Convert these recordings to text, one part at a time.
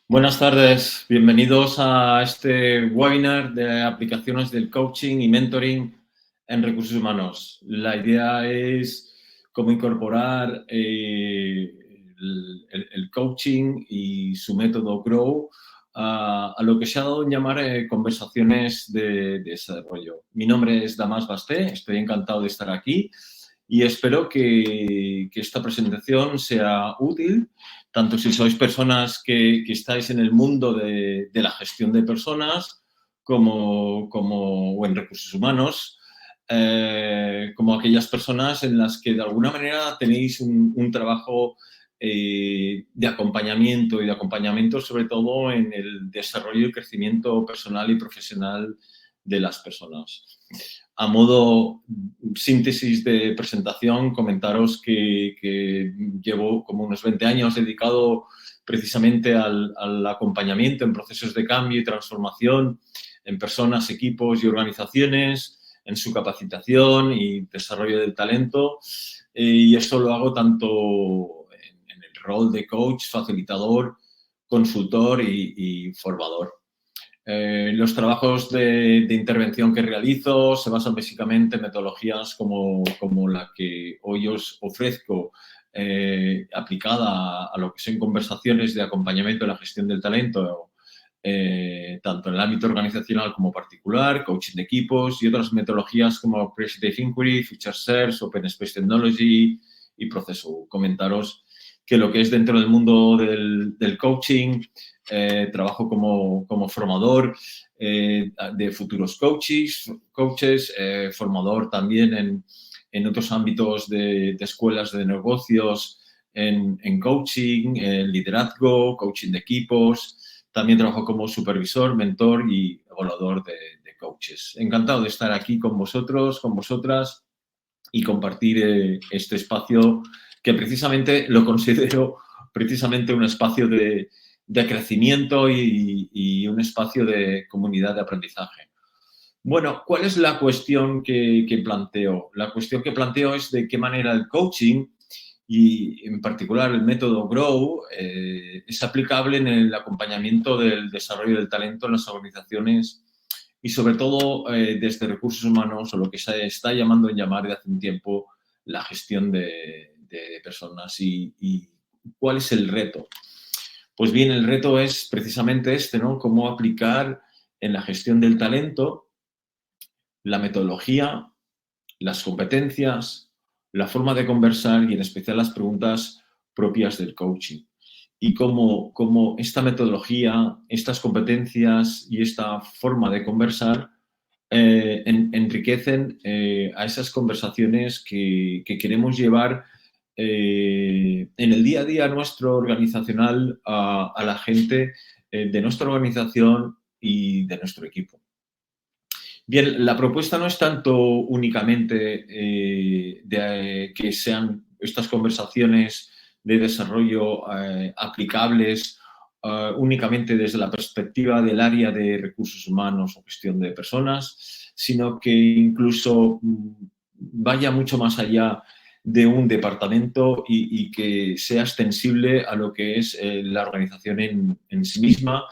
Buenas tardes, bienvenidos a este webinar de aplicaciones del coaching y mentoring en recursos humanos. La idea es cómo incorporar el coaching y su método Grow a lo que se ha dado en llamar conversaciones de desarrollo. Mi nombre es Damas Basté, estoy encantado de estar aquí y espero que esta presentación sea útil tanto si sois personas que estáis en el mundo de la gestión de personas o en recursos humanos, como aquellas personas en las que de alguna manera tenéis un trabajo de acompañamiento y de acompañamiento sobre todo en el desarrollo y crecimiento personal y profesional de las personas. A modo síntesis de presentación, comentaros que llevo como unos 20 años dedicado precisamente al acompañamiento en procesos de cambio y transformación en personas, equipos y organizaciones, en su capacitación y desarrollo del talento. Y esto lo hago tanto en el rol de coach, facilitador, consultor y formador. Los trabajos de intervención que realizo se basan básicamente en metodologías como la que hoy os ofrezco, aplicada a lo que son conversaciones de acompañamiento en la gestión del talento, tanto en el ámbito organizacional como particular, coaching de equipos y otras metodologías como Creative Inquiry, Future Search, Open Space Technology y proceso. Comentaros que lo que es dentro del mundo del coaching, trabajo como formador de futuros coaches, formador también en otros ámbitos de escuelas de negocios, en coaching, en liderazgo, coaching de equipos. También trabajo como supervisor, mentor y evaluador de coaches. Encantado de estar aquí con vosotros, con vosotras y compartir este espacio que precisamente lo considero precisamente un espacio de crecimiento y un espacio de comunidad de aprendizaje. Bueno, ¿cuál es la cuestión que planteo? La cuestión que planteo es de qué manera el coaching y en particular el método Grow es aplicable en el acompañamiento del desarrollo del talento en las organizaciones y sobre todo desde recursos humanos o lo que se está llamando en llamar de hace un tiempo la gestión de personas. ¿Y cuál es el reto? Pues bien, el reto es precisamente este, ¿no? Cómo aplicar en la gestión del talento la metodología, las competencias, la forma de conversar y en especial las preguntas propias del coaching. Y cómo esta metodología, estas competencias y esta forma de conversar enriquecen a esas conversaciones que queremos llevar en el día a día nuestro organizacional a la gente de nuestra organización y de nuestro equipo. Bien, la propuesta no es tanto únicamente que sean estas conversaciones de desarrollo aplicables únicamente desde la perspectiva del área de recursos humanos o gestión de personas, sino que incluso vaya mucho más allá de un departamento y que sea extensible a lo que es la organización en sí misma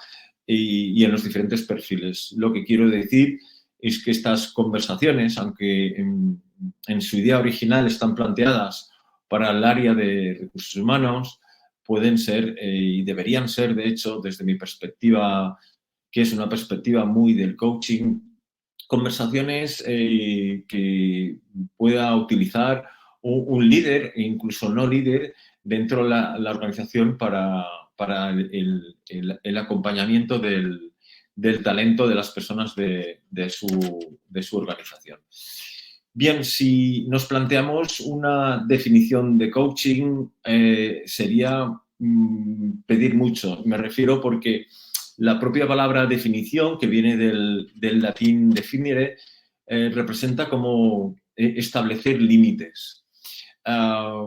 y en los diferentes perfiles. Lo que quiero decir es que estas conversaciones, aunque en su idea original están planteadas para el área de recursos humanos, pueden ser y deberían ser, de hecho, desde mi perspectiva, que es una perspectiva muy del coaching, conversaciones que pueda utilizar un líder e incluso no líder dentro de la organización para el acompañamiento del talento de las personas de su organización. Bien, si nos planteamos una definición de coaching, sería pedir mucho. Me refiero porque la propia palabra definición, que viene del latín definire, representa como establecer límites.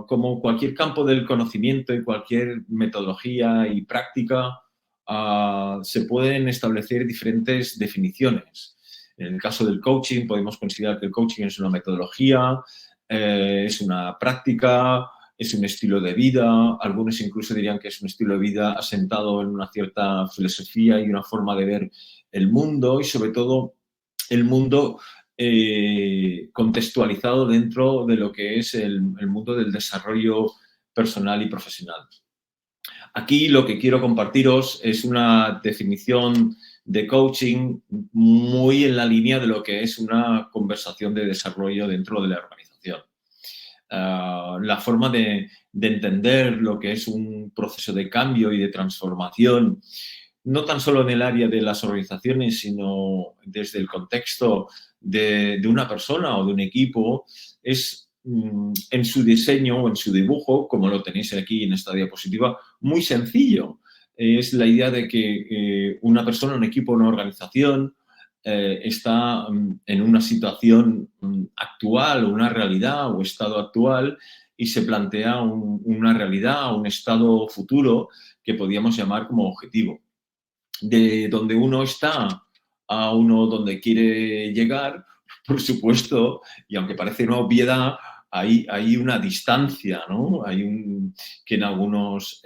Como cualquier campo del conocimiento y cualquier metodología y práctica, se pueden establecer diferentes definiciones. En el caso del coaching, podemos considerar que el coaching es una metodología, es una práctica, es un estilo de vida, algunos incluso dirían que es un estilo de vida asentado en una cierta filosofía y una forma de ver el mundo y sobre todo el mundo contextualizado dentro de lo que es el mundo del desarrollo personal y profesional. Aquí lo que quiero compartiros es una definición de coaching muy en la línea de lo que es una conversación de desarrollo dentro de la organización. La forma de entender lo que es un proceso de cambio y de transformación, no tan solo en el área de las organizaciones, sino desde el contexto de una persona o de un equipo, es en su diseño o en su dibujo, como lo tenéis aquí en esta diapositiva, muy sencillo. Es la idea de que una persona, un equipo, una organización está en una situación actual, una realidad o estado actual y se plantea una realidad o un estado futuro que podríamos llamar como objetivo. De donde uno está a uno donde quiere llegar, por supuesto, y aunque parece una obviedad, hay una distancia, ¿no? Que en algunos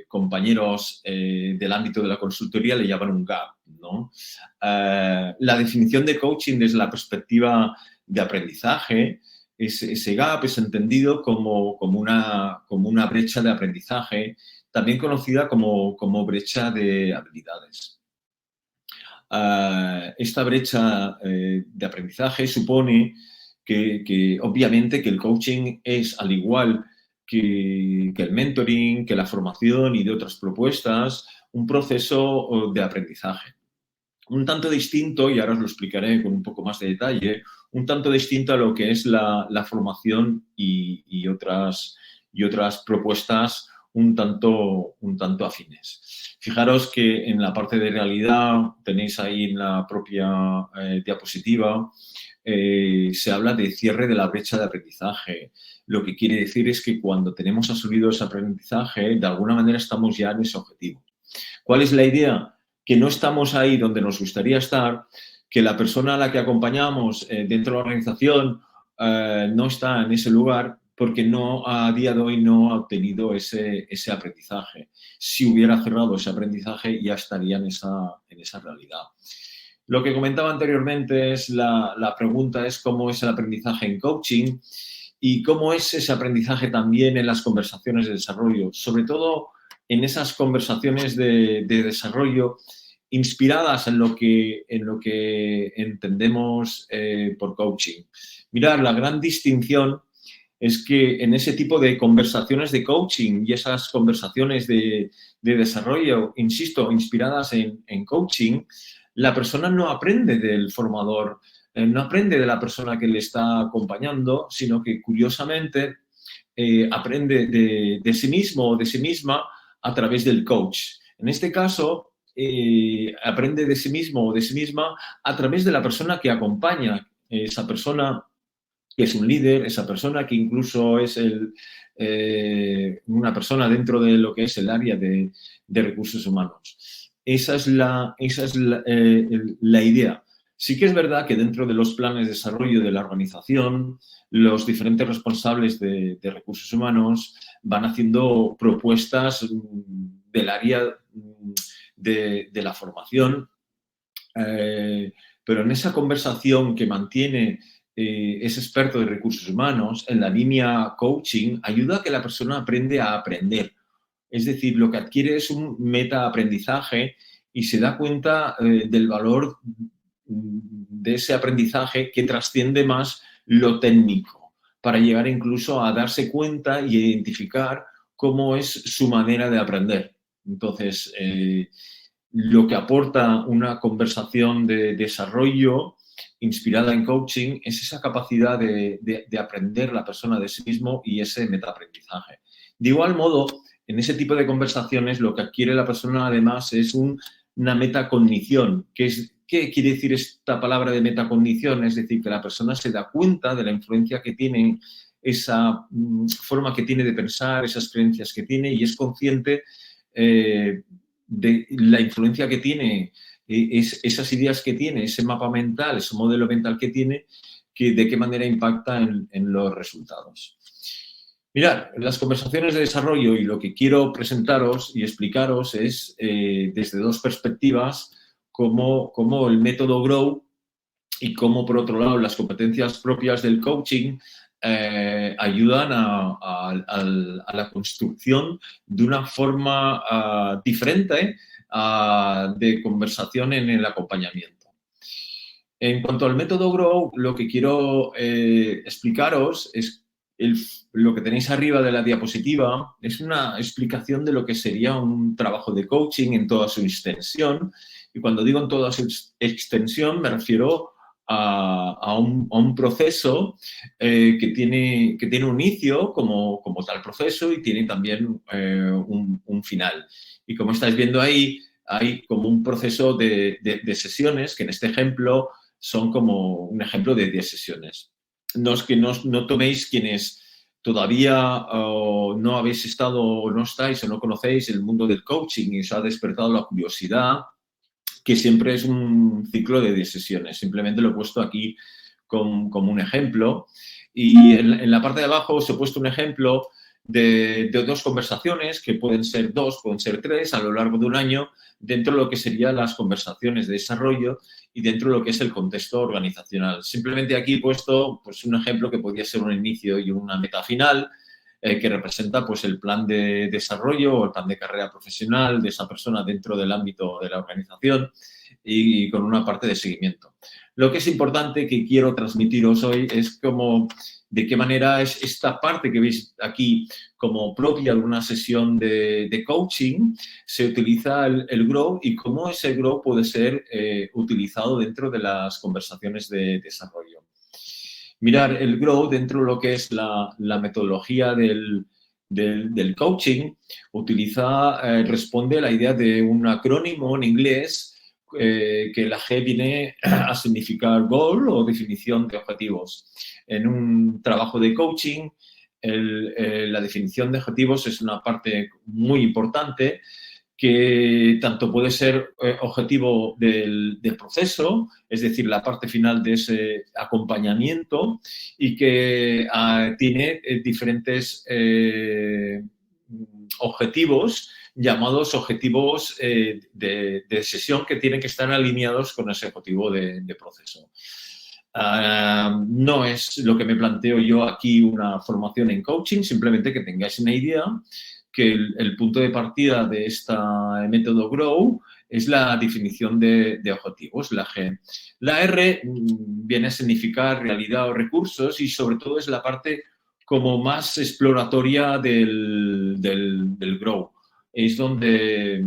compañeros del ámbito de la consultoría le llaman un gap, ¿no? La definición de coaching desde la perspectiva de aprendizaje, ese gap es entendido como una brecha de aprendizaje, también conocida como brecha de habilidades. Esta brecha de aprendizaje supone que obviamente que el coaching es, al igual que el mentoring, que la formación y de otras propuestas, un proceso de aprendizaje. Un tanto distinto, y ahora os lo explicaré con un poco más de detalle, un tanto distinto a lo que es la formación y otras propuestas un tanto afines. Fijaros que en la parte de realidad, tenéis ahí en la propia diapositiva, se habla de cierre de la brecha de aprendizaje. Lo que quiere decir es que cuando tenemos asumido ese aprendizaje, de alguna manera estamos ya en ese objetivo. ¿Cuál es la idea? Que no estamos ahí donde nos gustaría estar, que la persona a la que acompañamos dentro de la organización no está en ese lugar porque a día de hoy no ha obtenido ese aprendizaje. Si hubiera cerrado ese aprendizaje, ya estaría en esa realidad. Lo que comentaba anteriormente es la pregunta es cómo es el aprendizaje en coaching y cómo es ese aprendizaje también en las conversaciones de desarrollo, sobre todo en esas conversaciones de desarrollo inspiradas en lo que entendemos por coaching. Mirad, la gran distinción es que en ese tipo de conversaciones de coaching y esas conversaciones de desarrollo, insisto, inspiradas en coaching, la persona no aprende del formador, no aprende de la persona que le está acompañando, sino que curiosamente aprende de sí mismo o de sí misma a través del coach. En este caso, aprende de sí mismo o de sí misma a través de la persona que acompaña, esa persona que es un líder, esa persona que incluso es una persona dentro de lo que es el área de recursos humanos. Esa es la idea. Sí que es verdad que dentro de los planes de desarrollo de la organización, los diferentes responsables de recursos humanos van haciendo propuestas del área de la formación, pero en esa conversación que mantiene ese experto de recursos humanos en la línea coaching, ayuda a que la persona aprende a aprender. Es decir, lo que adquiere es un metaaprendizaje y se da cuenta del valor de ese aprendizaje que trasciende más lo técnico, para llegar incluso a darse cuenta y identificar cómo es su manera de aprender. Entonces, lo que aporta una conversación de desarrollo inspirada en coaching es esa capacidad de aprender la persona de sí mismo y ese metaaprendizaje. De igual modo, en ese tipo de conversaciones lo que adquiere la persona además es una metacognición. ¿Qué quiere decir esta palabra de metacognición? Es decir, que la persona se da cuenta de la influencia que tiene, esa forma que tiene de pensar, esas creencias que tiene y es consciente de la influencia que tiene, esas ideas que tiene, ese mapa mental, ese modelo mental que tiene, de qué manera impacta en los resultados. Mirad, las conversaciones de desarrollo y lo que quiero presentaros y explicaros es desde dos perspectivas cómo el método Grow y cómo, por otro lado, las competencias propias del coaching ayudan a la construcción de una forma diferente de conversación en el acompañamiento. En cuanto al método Grow, lo que quiero explicaros es lo que tenéis arriba de la diapositiva, es una explicación de lo que sería un trabajo de coaching en toda su extensión. Y cuando digo en toda su extensión, me refiero a un proceso que tiene un inicio como tal proceso y tiene también un final. Y como estáis viendo ahí, hay como un proceso de sesiones que en este ejemplo son como un ejemplo de 10 sesiones. No es que no toméis quienes todavía no habéis estado o no estáis o no conocéis el mundo del coaching y os ha despertado la curiosidad, que siempre es un ciclo de 10 sesiones. Simplemente lo he puesto aquí como un ejemplo. Y en la parte de abajo os he puesto un ejemplo de dos conversaciones, que pueden ser dos, pueden ser tres, a lo largo de un año, dentro de lo que serían las conversaciones de desarrollo y dentro de lo que es el contexto organizacional. Simplemente aquí he puesto pues, un ejemplo que podría ser un inicio y una meta final, que representa pues, el plan de desarrollo o el plan de carrera profesional de esa persona dentro del ámbito de la organización y con una parte de seguimiento. Lo que es importante que quiero transmitiros hoy es cómo, de qué manera es esta parte que veis aquí como propia de una sesión de coaching, se utiliza el Grow y cómo ese Grow puede ser utilizado dentro de las conversaciones de desarrollo. Mirar el Grow dentro de lo que es la metodología del coaching, responde a la idea de un acrónimo en inglés que la G viene a significar goal o definición de objetivos. En un trabajo de coaching, la definición de objetivos es una parte muy importante que tanto puede ser objetivo del proceso, es decir, la parte final de ese acompañamiento, y que tiene diferentes objetivos llamados objetivos de sesión que tienen que estar alineados con ese objetivo de proceso. No es lo que me planteo yo aquí una formación en coaching, simplemente que tengáis una idea que el punto de partida de este método Grow es la definición de objetivos, la G. La R viene a significar realidad o recursos y sobre todo es la parte como más exploratoria del Grow. Es donde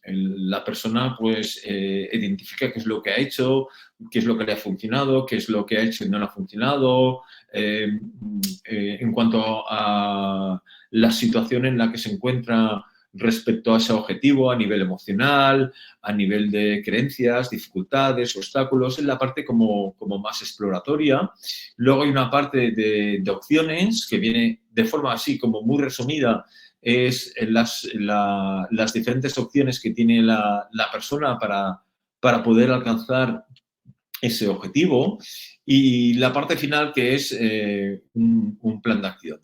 la persona pues identifica qué es lo que ha hecho, qué es lo que le ha funcionado, qué es lo que ha hecho y no le ha funcionado, en cuanto a la situación en la que se encuentra respecto a ese objetivo a nivel emocional, a nivel de creencias, dificultades, obstáculos, es la parte como más exploratoria. Luego hay una parte de opciones que viene de forma así como muy resumida, es las diferentes opciones que tiene la persona para poder alcanzar ese objetivo, y la parte final que es un plan de acción.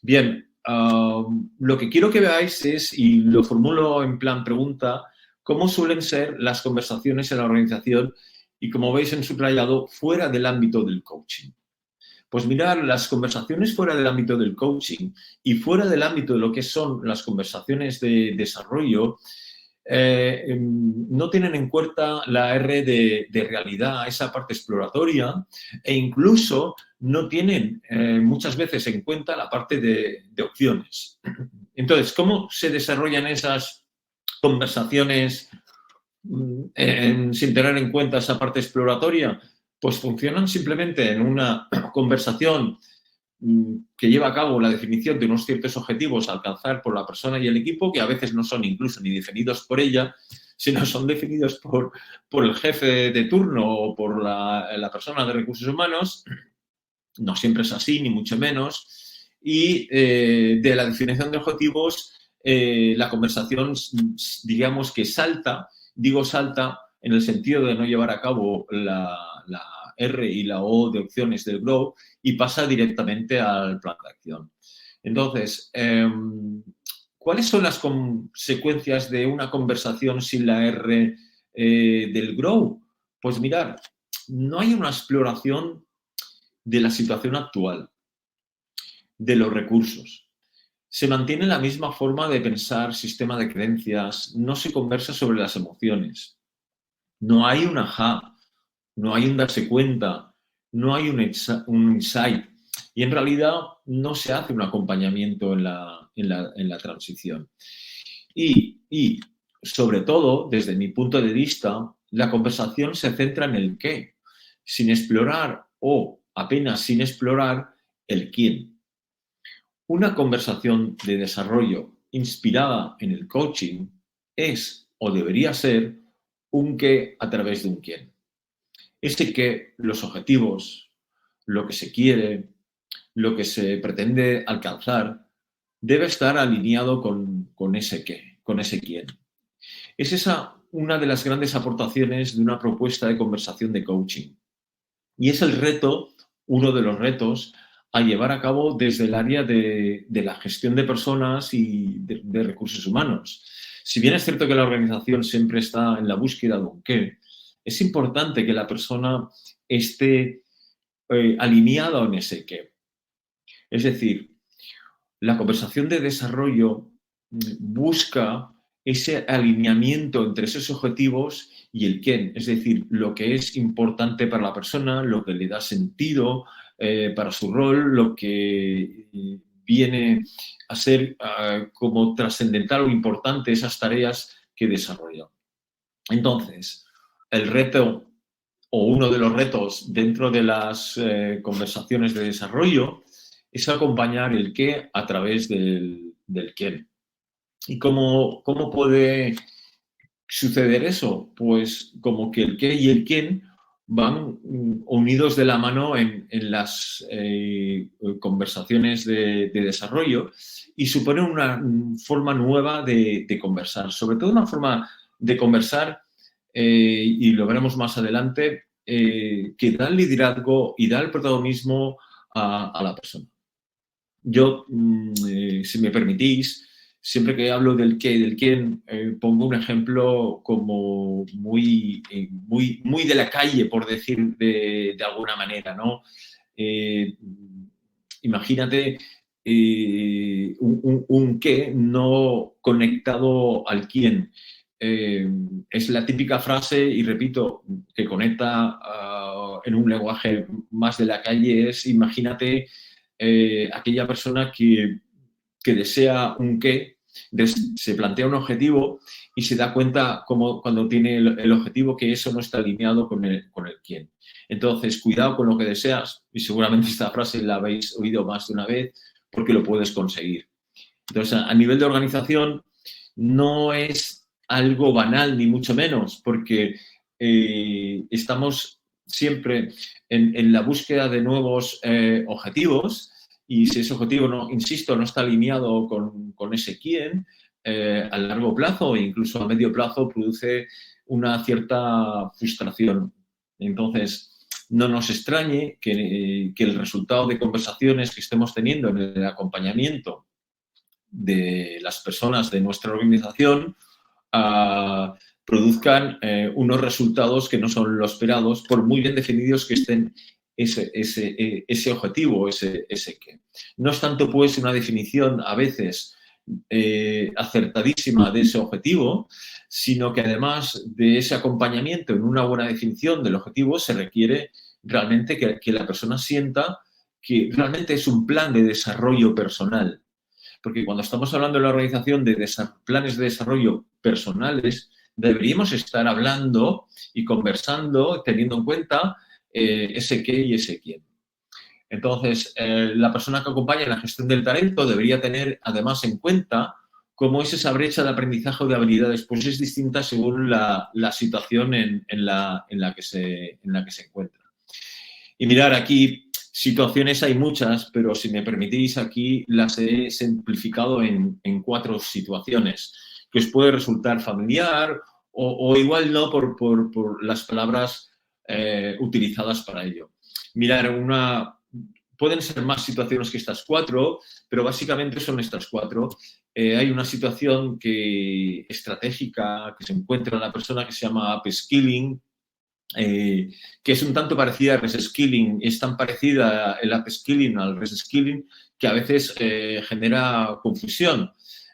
Bien, lo que quiero que veáis es, y lo formulo en plan pregunta, cómo suelen ser las conversaciones en la organización y, como veis en subrayado, fuera del ámbito del coaching. Pues mirar, las conversaciones fuera del ámbito del coaching y fuera del ámbito de lo que son las conversaciones de desarrollo, no tienen en cuenta la R de realidad, esa parte exploratoria, e incluso no tienen muchas veces en cuenta la parte de opciones. Entonces, ¿cómo se desarrollan esas conversaciones sin tener en cuenta esa parte exploratoria? Pues funcionan simplemente en una conversación que lleva a cabo la definición de unos ciertos objetivos a alcanzar por la persona y el equipo, que a veces no son incluso ni definidos por ella, sino son definidos por el jefe de turno o por la persona de recursos humanos. No siempre es así, ni mucho menos. Y de la definición de objetivos, la conversación, digamos que salta, digo salta en el sentido de no llevar a cabo la R y la O de opciones del Grow y pasa directamente al plan de acción. Entonces, ¿cuáles son las consecuencias de una conversación sin la R del grow? Pues mirar, no hay una exploración de la situación actual, de los recursos. Se mantiene la misma forma de pensar, sistema de creencias, no se conversa sobre las emociones. No hay un ajá, no hay un darse cuenta, no hay un insight. Y en realidad no se hace un acompañamiento en la transición. Y, sobre todo, desde mi punto de vista, la conversación se centra en el qué, sin explorar o apenas sin explorar el quién. Una conversación de desarrollo inspirada en el coaching es o debería ser un qué a través de un quién. Ese qué, los objetivos, lo que se quiere, lo que se pretende alcanzar, debe estar alineado con ese qué, con ese quién. Es esa una de las grandes aportaciones de una propuesta de conversación de coaching. Y es el reto, uno de los retos, a llevar a cabo desde el área de la gestión de personas y de recursos humanos. Si bien es cierto que la organización siempre está en la búsqueda de un qué, es importante que la persona esté alineada en ese qué. Es decir, la conversación de desarrollo busca ese alineamiento entre esos objetivos y el quién, es decir, lo que es importante para la persona, lo que le da sentido para su rol, lo que viene a ser como trascendental o importante esas tareas que desarrolla. Entonces, el reto o uno de los retos dentro de las conversaciones de desarrollo es acompañar el qué a través del quién. ¿Y cómo puede suceder eso? Pues como que el qué y el quién van unidos de la mano en las conversaciones de desarrollo y suponen una forma nueva de conversar. Sobre todo una forma de conversar, y lo veremos más adelante, que da el liderazgo y da el protagonismo a la persona. Yo, si me permitís, siempre que hablo del qué y del quién, pongo un ejemplo como muy de la calle, por decir de alguna manera, ¿no? Imagínate un qué no conectado al quién. Es la típica frase, y repito, que conecta en un lenguaje más de la calle, es imagínate aquella persona que desea un qué, se plantea un objetivo y se da cuenta como cuando tiene el objetivo que eso no está alineado con el quién. Entonces, cuidado con lo que deseas, y seguramente esta frase la habéis oído más de una vez, porque lo puedes conseguir. Entonces, a nivel de organización, no es algo banal, ni mucho menos, porque estamos siempre en la búsqueda de nuevos objetivos, y si ese objetivo, no, insisto, no está alineado con ese quién, a largo plazo e incluso a medio plazo produce una cierta frustración. Entonces, no nos extrañe que el resultado de conversaciones que estemos teniendo en el acompañamiento de las personas de nuestra organización produzcan unos resultados que no son los esperados, por muy bien definidos que estén ese objetivo, ese qué. No es tanto, pues, una definición a veces acertadísima de ese objetivo, sino que además de ese acompañamiento en una buena definición del objetivo, se requiere realmente que la persona sienta que realmente es un plan de desarrollo personal. Porque cuando estamos hablando de la organización de planes de desarrollo personales, deberíamos estar hablando y conversando, teniendo en cuenta ese qué y ese quién. Entonces, la persona que acompaña en la gestión del talento debería tener además en cuenta cómo es esa brecha de aprendizaje o de habilidades, pues es distinta según la situación en la que se encuentra. Y mirar, aquí situaciones hay muchas, pero si me permitís, aquí las he simplificado en 4 situaciones, que os puede resultar familiar o igual no por las palabras utilizadas para ello. Mirar, pueden ser más situaciones que estas 4, pero básicamente son estas 4. Hay una situación estratégica que se encuentra en la persona que se llama upskilling, que es un tanto parecida al reskilling. Es tan parecida el upskilling al reskilling que a veces genera confusión.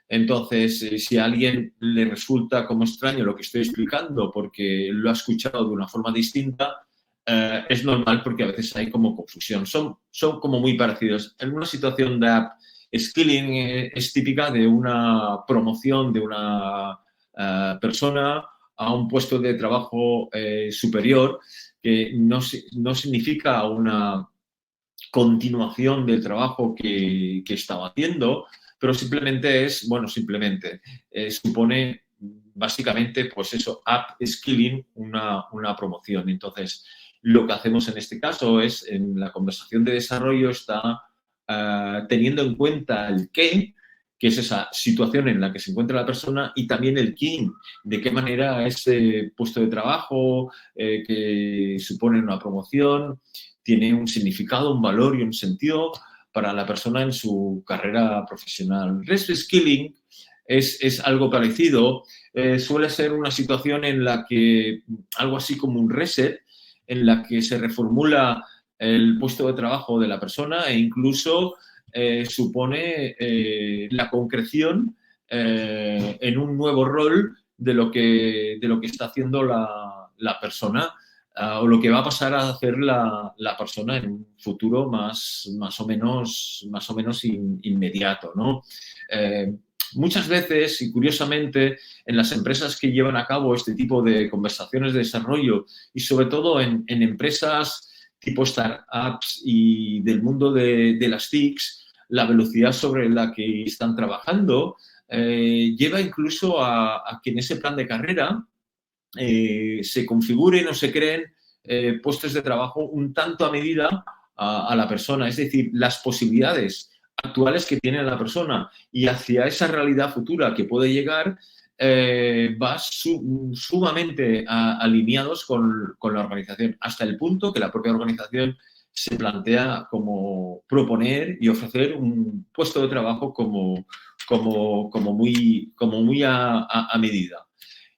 Entonces, si a alguien le resulta como extraño lo que estoy explicando porque lo ha escuchado de una forma distinta, es normal porque a veces hay como confusión. Son como muy parecidos. En una situación de upskilling es típica de una promoción de una persona a un puesto de trabajo superior, que no significa una continuación del trabajo que estaba haciendo, pero simplemente supone básicamente, pues eso, upskilling, una promoción. Entonces, lo que hacemos en este caso es, en la conversación de desarrollo, está teniendo en cuenta el qué, que es esa situación en la que se encuentra la persona, y también el quién, de qué manera ese puesto de trabajo que supone una promoción tiene un significado, un valor y un sentido para la persona en su carrera profesional. Reskilling es algo parecido. Suele ser una situación en la que, algo así como un reset, en la que se reformula el puesto de trabajo de la persona e incluso supone la concreción en un nuevo rol de lo que está haciendo la persona, o lo que va a pasar a hacer la persona en un futuro más o menos inmediato, ¿no? Muchas veces, y curiosamente, en las empresas que llevan a cabo este tipo de conversaciones de desarrollo, y sobre todo en empresas tipo startups y del mundo de las TICs, la velocidad sobre la que están trabajando lleva incluso a que en ese plan de carrera se configuren o se creen puestos de trabajo un tanto a medida a la persona. Es decir, las posibilidades actuales que tiene la persona y hacia esa realidad futura que puede llegar va sumamente alineados con la organización, hasta el punto que la propia organización se plantea como proponer y ofrecer un puesto de trabajo como muy a medida.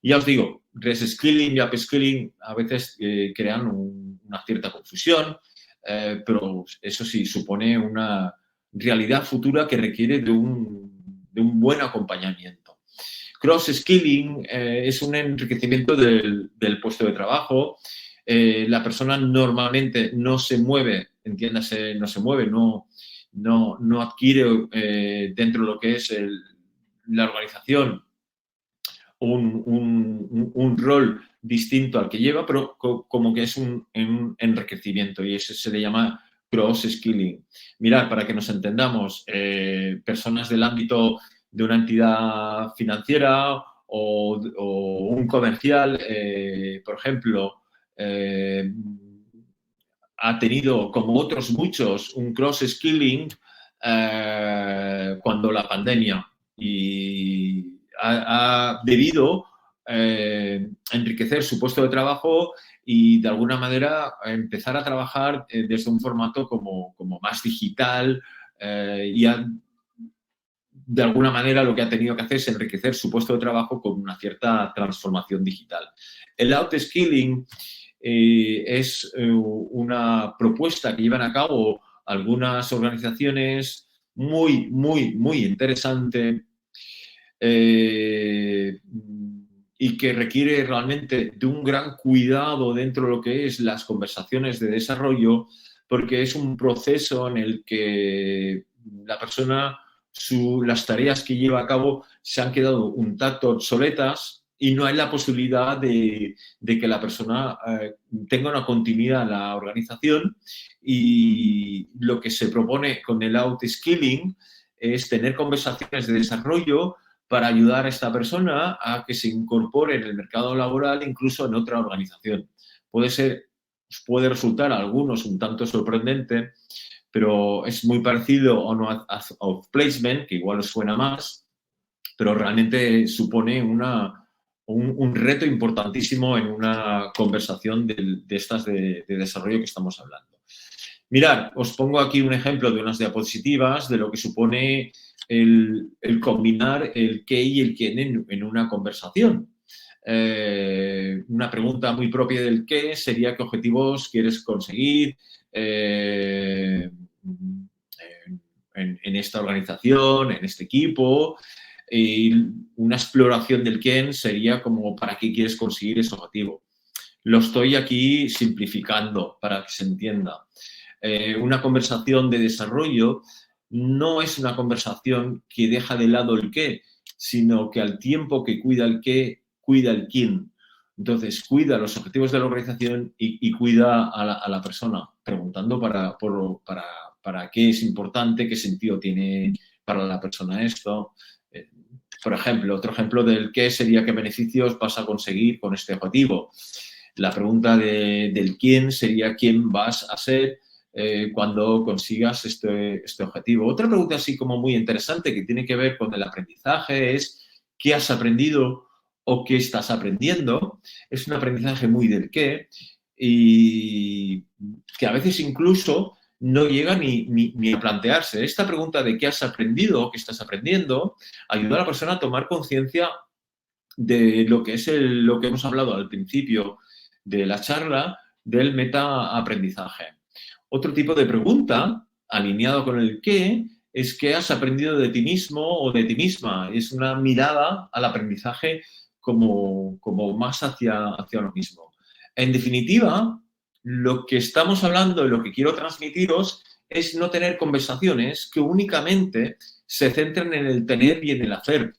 Y ya os digo, reskilling y upskilling a veces crean una cierta confusión, pero eso sí, supone una realidad futura que requiere de un buen acompañamiento. Cross-skilling es un enriquecimiento del puesto de trabajo. La persona normalmente no se mueve, entiéndase, no se mueve, no adquiere dentro de lo que es la organización un rol distinto al que lleva, pero como que es un enriquecimiento, y eso se le llama cross-skilling. Mirad, para que nos entendamos, personas del ámbito de una entidad financiera o un comercial, por ejemplo, ha tenido, como otros muchos, un cross-skilling cuando la pandemia, y ha debido enriquecer su puesto de trabajo y, de alguna manera, empezar a trabajar desde un formato como más digital, y de alguna manera lo que ha tenido que hacer es enriquecer su puesto de trabajo con una cierta transformación digital. El outskilling es una propuesta que llevan a cabo algunas organizaciones muy, muy, muy interesante, y que requiere realmente de un gran cuidado dentro de lo que es las conversaciones de desarrollo, porque es un proceso en el que la persona, las tareas que lleva a cabo se han quedado un tanto obsoletas y no hay la posibilidad de que la persona tenga una continuidad en la organización, y lo que se propone con el outskilling es tener conversaciones de desarrollo para ayudar a esta persona a que se incorpore en el mercado laboral, incluso en otra organización. Puede resultar a algunos un tanto sorprendente, pero es muy parecido a un outplacement, que igual os suena más, pero realmente supone un reto importantísimo en una conversación de estas de desarrollo que estamos hablando. Mirad, os pongo aquí un ejemplo de unas diapositivas de lo que supone el combinar el qué y el quién en una conversación. Una pregunta muy propia del qué sería qué objetivos quieres conseguir en esta organización, en este equipo. Y una exploración del quién sería como para qué quieres conseguir ese objetivo. Lo estoy aquí simplificando para que se entienda. Una conversación de desarrollo no es una conversación que deja de lado el qué, sino que al tiempo que cuida el qué, cuida el quién. Entonces, cuida los objetivos de la organización y cuida a la persona, preguntando para qué es importante, qué sentido tiene para la persona esto. Por ejemplo, otro ejemplo del qué sería qué beneficios vas a conseguir con este objetivo. La pregunta del quién sería quién vas a ser cuando consigas este objetivo. Otra pregunta así como muy interesante que tiene que ver con el aprendizaje es ¿qué has aprendido o qué estás aprendiendo? Es un aprendizaje muy del qué y que a veces incluso no llega ni a plantearse. Esta pregunta de qué has aprendido o qué estás aprendiendo ayuda a la persona a tomar conciencia de lo que es lo que hemos hablado al principio de la charla del metaaprendizaje. Otro tipo de pregunta, alineado con el qué, es qué has aprendido de ti mismo o de ti misma. Es una mirada al aprendizaje como más hacia uno mismo. En definitiva, lo que estamos hablando y lo que quiero transmitiros es no tener conversaciones que únicamente se centren en el tener y en el hacer,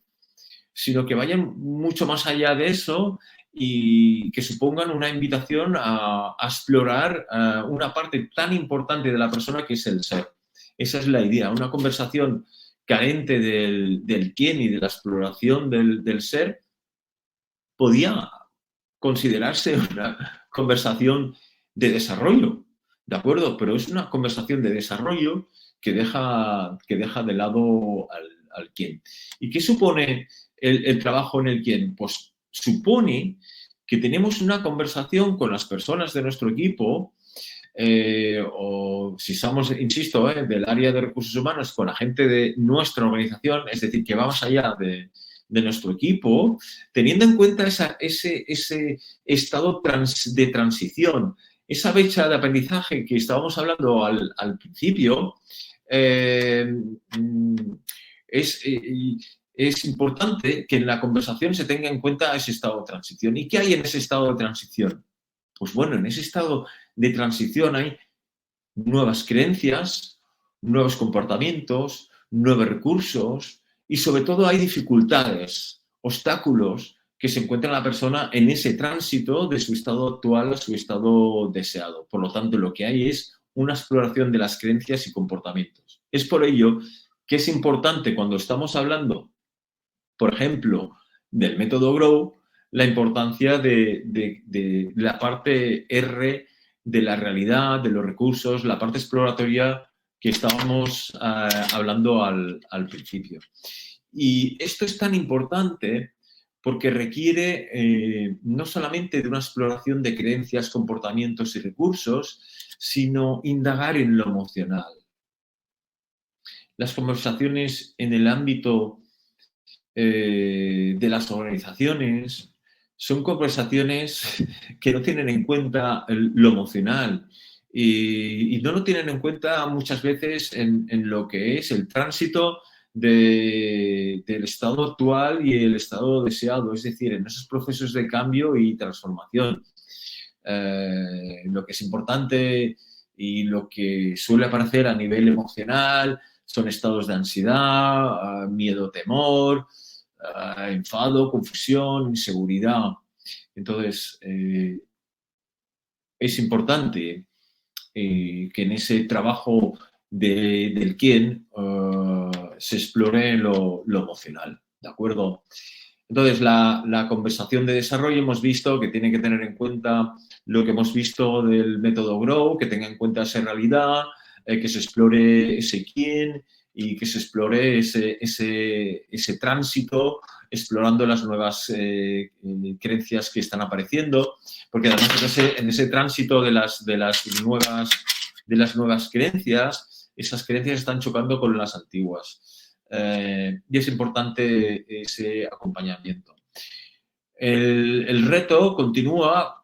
sino que vayan mucho más allá de eso y que supongan una invitación a explorar una parte tan importante de la persona que es el ser. Esa es la idea, una conversación carente del quién y de la exploración del ser podía considerarse una conversación de desarrollo, ¿de acuerdo? Pero es una conversación de desarrollo que deja de lado al quién. ¿Y qué supone el trabajo en el quién? Pues supone que tenemos una conversación con las personas de nuestro equipo o si somos, insisto, del área de recursos humanos con la gente de nuestra organización, es decir, que vamos allá de nuestro equipo, teniendo en cuenta ese estado de transición, esa brecha de aprendizaje que estábamos hablando al principio, es importante que en la conversación se tenga en cuenta ese estado de transición. ¿Y qué hay en ese estado de transición? Pues bueno, en ese estado de transición hay nuevas creencias, nuevos comportamientos, nuevos recursos y sobre todo hay dificultades, obstáculos que se encuentra la persona en ese tránsito de su estado actual a su estado deseado. Por lo tanto, lo que hay es una exploración de las creencias y comportamientos. Es por ello que es importante cuando estamos hablando, por ejemplo, del método GROW, la importancia de la parte R de la realidad, de los recursos, la parte exploratoria que estábamos hablando al principio. Y esto es tan importante porque requiere no solamente de una exploración de creencias, comportamientos y recursos, sino indagar en lo emocional. Las conversaciones en el ámbito de las organizaciones son conversaciones que no tienen en cuenta lo emocional y no lo tienen en cuenta muchas veces en lo que es el tránsito del estado actual y el estado deseado, es decir, en esos procesos de cambio y transformación. Lo que es importante y lo que suele aparecer a nivel emocional son estados de ansiedad, miedo, temor, enfado, confusión, inseguridad. Entonces, es importante que en ese trabajo del quién se explore lo emocional, ¿de acuerdo? Entonces, la conversación de desarrollo hemos visto que tiene que tener en cuenta lo que hemos visto del método GROW, que tenga en cuenta esa realidad, que se explore ese quién y que se explore ese tránsito, explorando las nuevas creencias que están apareciendo, porque además en ese tránsito de las nuevas de las nuevas creencias, esas creencias están chocando con las antiguas. Y es importante ese acompañamiento. El reto continúa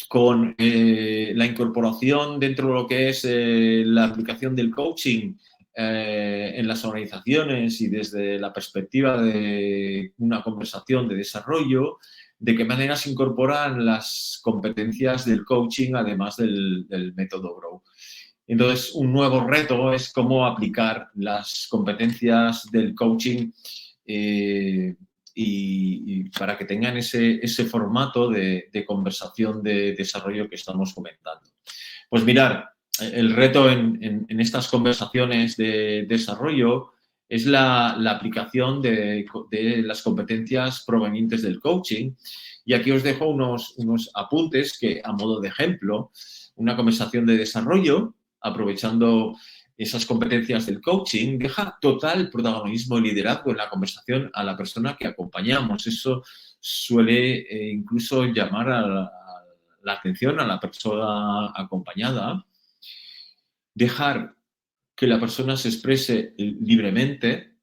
con la incorporación dentro de lo que es la aplicación del coaching en las organizaciones y desde la perspectiva de una conversación de desarrollo, de qué manera se incorporan las competencias del coaching además del método Grow. Entonces, un nuevo reto es cómo aplicar las competencias del coaching y para que tengan ese formato de conversación de desarrollo que estamos comentando. Pues mirar, el reto en estas conversaciones de desarrollo es la aplicación de las competencias provenientes del coaching. Y aquí os dejo unos apuntes que, a modo de ejemplo, una conversación de desarrollo, aprovechando esas competencias del coaching, deja total protagonismo y liderazgo en la conversación a la persona que acompañamos. Eso suele incluso llamar a la atención a la persona acompañada. Dejar que la persona se exprese libremente.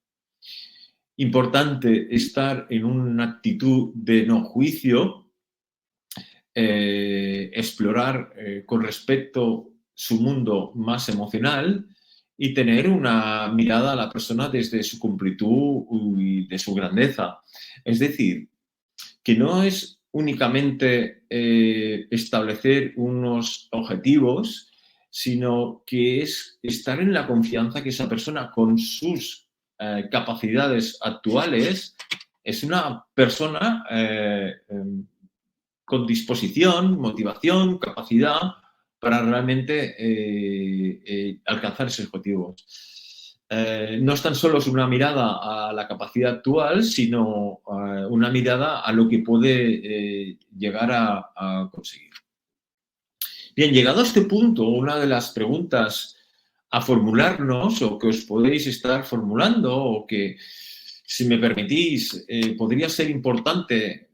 Importante estar en una actitud de no juicio. Explorar con respecto su mundo más emocional y tener una mirada a la persona desde su completud y de su grandeza. Es decir, que no es únicamente establecer unos objetivos, sino que es estar en la confianza que esa persona con sus capacidades actuales es una persona con disposición, motivación, capacidad para realmente alcanzar esos objetivos. No es tan solo una mirada a la capacidad actual, sino una mirada a lo que puede llegar a conseguir. Bien, llegado a este punto, una de las preguntas a formularnos o que os podéis estar formulando o que, si me permitís, podría ser importante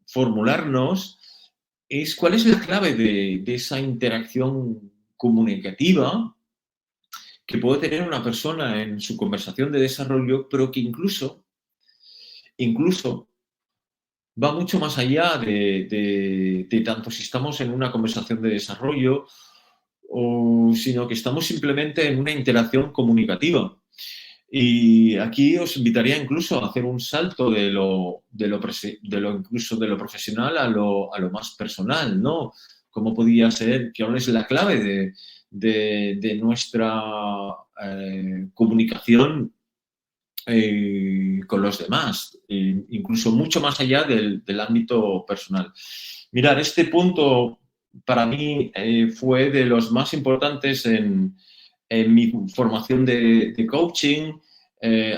formularnos es cuál es la clave de esa interacción comunicativa que puede tener una persona en su conversación de desarrollo, pero que incluso va mucho más allá de tanto si estamos en una conversación de desarrollo sino que estamos simplemente en una interacción comunicativa. Y aquí os invitaría incluso a hacer un salto de lo profesional a lo más personal, ¿no? ¿Cómo podría ser? ¿Cuál es la clave de nuestra comunicación con los demás? Incluso mucho más allá del ámbito personal. Mirad, este punto para mí fue de los más importantes en mi formación de coaching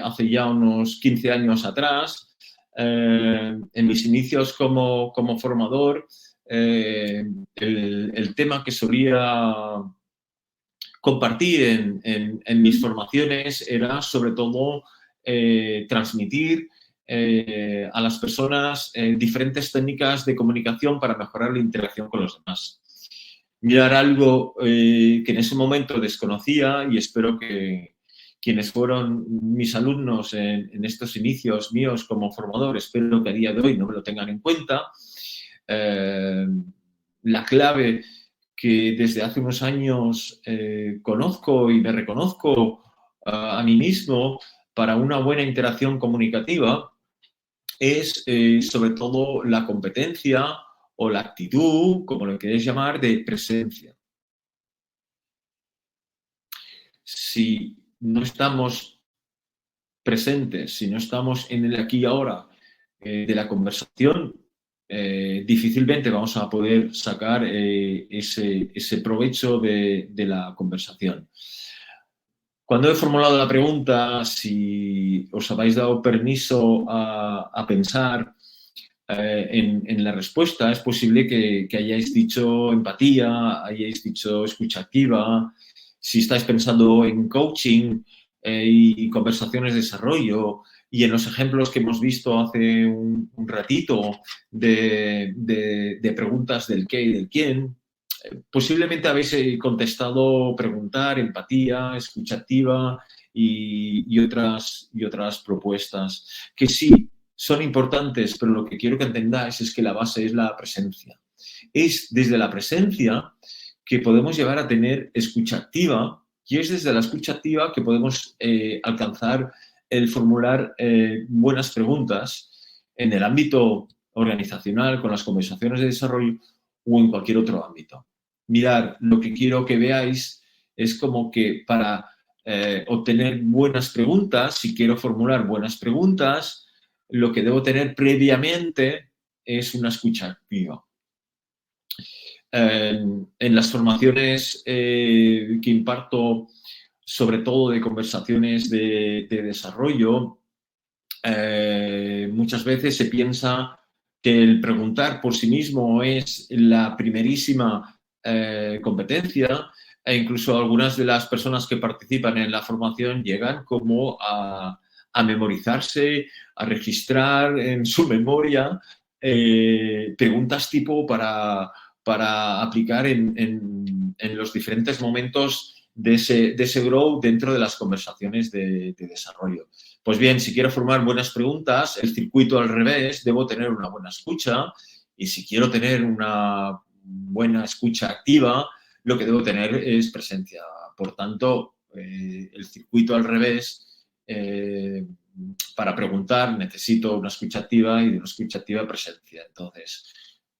hace ya unos 15 años atrás, en mis inicios como formador, el tema que solía compartir en mis formaciones era sobre todo transmitir a las personas diferentes técnicas de comunicación para mejorar la interacción con los demás. Mirar algo que en ese momento desconocía y espero que quienes fueron mis alumnos en estos inicios míos como formador, espero que a día de hoy no me lo tengan en cuenta. La clave que desde hace unos años conozco y me reconozco a mí mismo para una buena interacción comunicativa es sobre todo la competencia o la actitud, como lo queréis llamar, de presencia. Si no estamos presentes, si no estamos en el aquí y ahora de la conversación, difícilmente vamos a poder sacar ese provecho de la conversación. Cuando he formulado la pregunta, si os habéis dado permiso a pensar en la respuesta, es posible que hayáis dicho empatía, hayáis dicho escucha activa. Si estáis pensando en coaching y conversaciones de desarrollo y en los ejemplos que hemos visto hace un ratito de preguntas del qué y del quién, posiblemente habéis contestado preguntar, empatía, escucha activa y otras propuestas que sí son importantes, pero lo que quiero que entendáis es que la base es la presencia. Es desde la presencia que podemos llegar a tener escucha activa y es desde la escucha activa que podemos alcanzar el formular buenas preguntas en el ámbito organizacional, con las conversaciones de desarrollo o en cualquier otro ámbito. Mirad, lo que quiero que veáis es como que para obtener buenas preguntas, si quiero formular buenas preguntas, lo que debo tener previamente es una escucha activa. En las formaciones que imparto, sobre todo de conversaciones de desarrollo, muchas veces se piensa que el preguntar por sí mismo es la primerísima competencia e incluso algunas de las personas que participan en la formación llegan como a memorizarse, a registrar en su memoria preguntas tipo para aplicar en los diferentes momentos de ese grow dentro de las conversaciones de desarrollo. Pues bien, si quiero formar buenas preguntas, el circuito al revés, debo tener una buena escucha y si quiero tener una buena escucha activa, lo que debo tener es presencia. Por tanto, el circuito al revés, para preguntar necesito una escucha activa y de una escucha activa presencia. Entonces,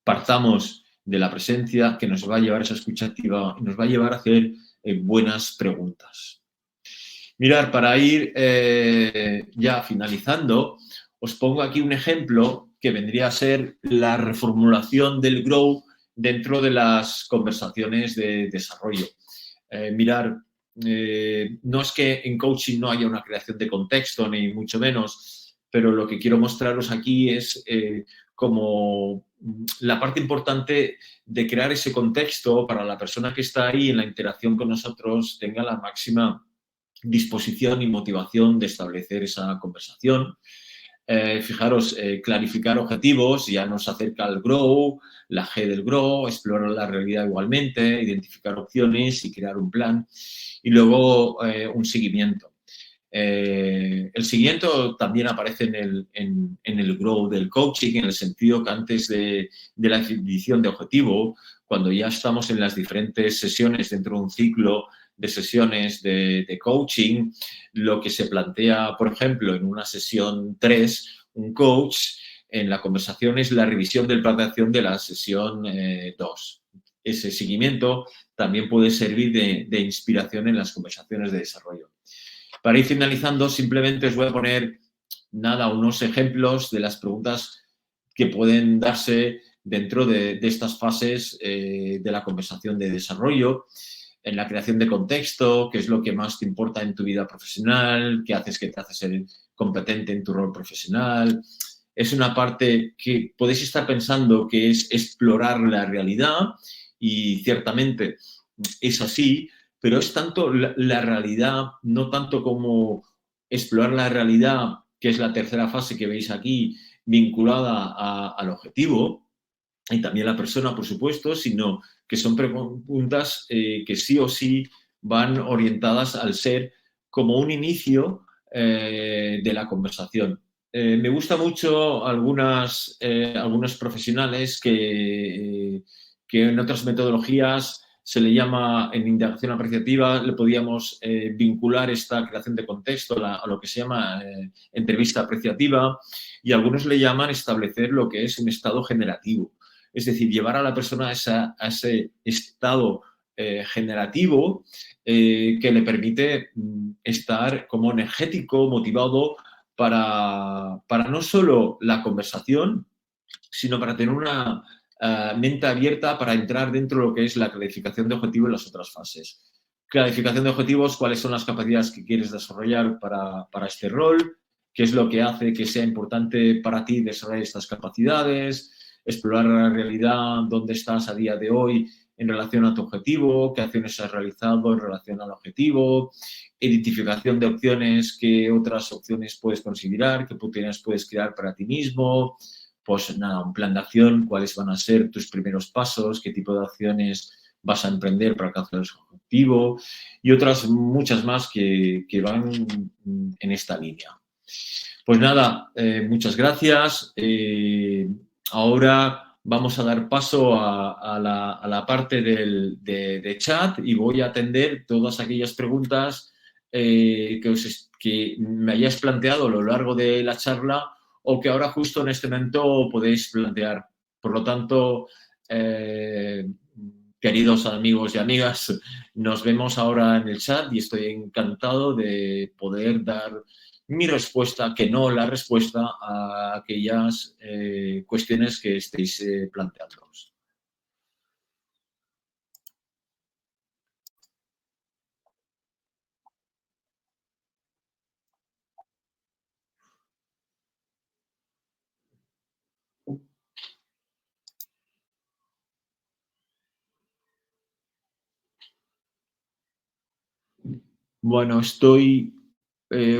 partamos de la presencia que nos va a llevar a esa escucha activa y nos va a llevar a hacer buenas preguntas. Mirad, para ir ya finalizando, os pongo aquí un ejemplo que vendría a ser la reformulación del grow dentro de las conversaciones de desarrollo. Mirad, no es que en coaching no haya una creación de contexto, ni mucho menos, pero lo que quiero mostraros aquí es como la parte importante de crear ese contexto para la persona que está ahí en la interacción con nosotros tenga la máxima disposición y motivación de establecer esa conversación. Fijaros, clarificar objetivos, ya nos acerca al grow, la G del grow, explorar la realidad igualmente, identificar opciones y crear un plan. Y luego un seguimiento. El seguimiento también aparece en el grow del coaching, en el sentido que antes de la definición de objetivo, cuando ya estamos en las diferentes sesiones dentro de un ciclo de sesiones de coaching, lo que se plantea, por ejemplo, en una sesión 3, un coach, en la conversación es la revisión del plan de acción de la sesión 2. Ese seguimiento también puede servir de inspiración en las conversaciones de desarrollo. Para ir finalizando, simplemente os voy a poner unos ejemplos de las preguntas que pueden darse dentro de estas fases de la conversación de desarrollo. En la creación de contexto, qué es lo que más te importa en tu vida profesional, qué haces que te hace ser competente en tu rol profesional. Es una parte que podéis estar pensando que es explorar la realidad y ciertamente es así, pero es tanto la realidad, no tanto como explorar la realidad, que es la tercera fase que veis aquí, vinculada al objetivo, y también la persona, por supuesto, sino que son preguntas que sí o sí van orientadas al ser como un inicio de la conversación. Me gusta mucho algunos profesionales que en otras metodologías se le llama, en indagación apreciativa, le podíamos vincular esta creación de contexto a lo que se llama entrevista apreciativa, y algunos le llaman establecer lo que es un estado generativo. Es decir, llevar a la persona a ese estado generativo que le permite estar como energético, motivado para no solo la conversación, sino para tener una mente abierta para entrar dentro de lo que es la clarificación de objetivos en las otras fases. Clarificación de objetivos, cuáles son las capacidades que quieres desarrollar para este rol, qué es lo que hace que sea importante para ti desarrollar estas capacidades, explorar la realidad, dónde estás a día de hoy en relación a tu objetivo, qué acciones has realizado en relación al objetivo, identificación de opciones, qué otras opciones puedes considerar, qué oportunidades puedes crear para ti mismo, pues nada, un plan de acción, cuáles van a ser tus primeros pasos, qué tipo de acciones vas a emprender para alcanzar ese objetivo y otras muchas más que van en esta línea. Pues nada, muchas gracias. Ahora vamos a dar paso a la parte de chat y voy a atender todas aquellas preguntas que me hayáis planteado a lo largo de la charla o que ahora justo en este momento podéis plantear. Por lo tanto, queridos amigos y amigas, nos vemos ahora en el chat y estoy encantado de poder dar mi respuesta, que no la respuesta a aquellas cuestiones que estéis planteando. Bueno, estoy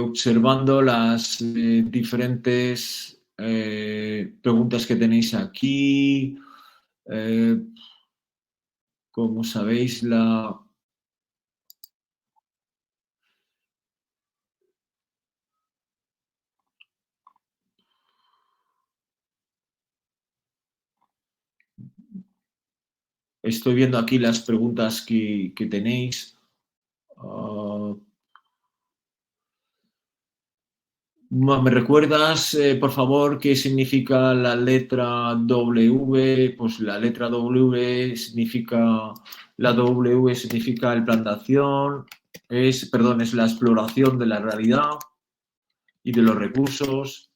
observando las diferentes preguntas que tenéis aquí. Como sabéis, estoy viendo aquí las preguntas que tenéis. ¿Me recuerdas, por favor, qué significa la letra W? Pues la letra W significa, la W significa el plan de acción, es la exploración de la realidad y de los recursos.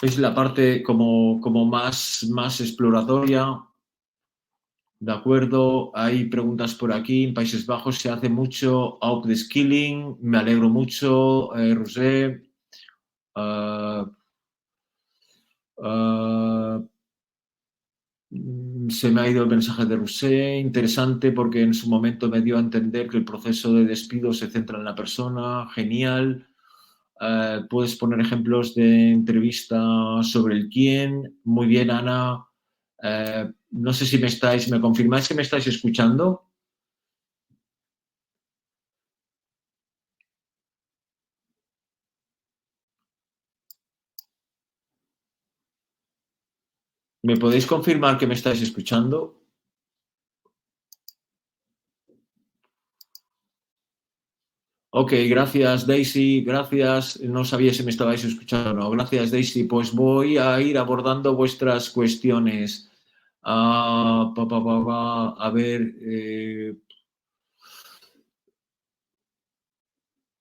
Es la parte como más exploratoria. De acuerdo, hay preguntas por aquí. En Países Bajos se hace mucho out the skilling. Me alegro mucho, Rosé. Se me ha ido el mensaje de Rousset, interesante porque en su momento me dio a entender que el proceso de despido se centra en la persona, genial. Puedes poner ejemplos de entrevista sobre el quién. Muy bien, Ana. No sé si me confirmáis que me estáis escuchando. ¿Me podéis confirmar que me estáis escuchando? Ok, gracias Daisy, gracias. No sabía si me estabais escuchando o no. Gracias Daisy. Pues voy a ir abordando vuestras cuestiones. A ver,